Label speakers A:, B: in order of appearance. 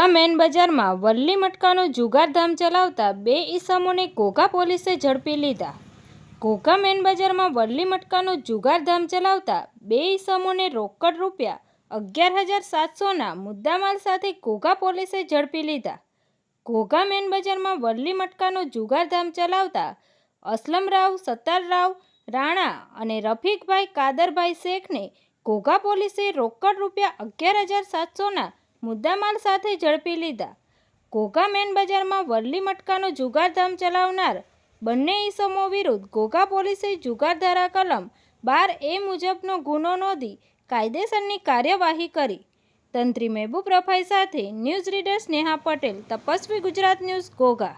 A: Ghogha main બજારમાં વલ્લી મટકાનો જુગારધામ ચલાવતા બે ઈસમોને ઘોઘા પોલીસે ઝડપી લીધા. ઘોઘા મેન બજારમાં વલ્લી મટકાનો જુગારધામ ચલાવતા બે ઈસમોને રોકડ રૂપિયા 11,700ના મુદ્દામાલ સાથે ઘોઘા પોલીસે ઝડપી લીધા. ઘોઘા મેન બજારમાં વલ્લી મટકાનો જુગારધામ ચલાવતા અસલમરાવ સત્તારરાવ રાણા અને રફીકભાઈ કાદરભાઈ શેખને ઘોઘા પોલીસે રોકડ રૂપિયા 11,700ના મુદ્દામાલ સાથે ઝડપી લીધા. ઘોઘા મેન બજારમાં વલ્લી મટકાનો જુગારધામ ચલાવનાર બંને ઈસમો વિરુદ્ધ ઘોઘા પોલીસે જુગારધારા કલમ 12A મુજબનો ગુનો નોંધી કાયદેસરની કાર્યવાહી કરી. તંત્રી મહેબૂબ રફાઈ સાથે news reader Sneha Patel, Tapasvi Gujarat news, Ghogha.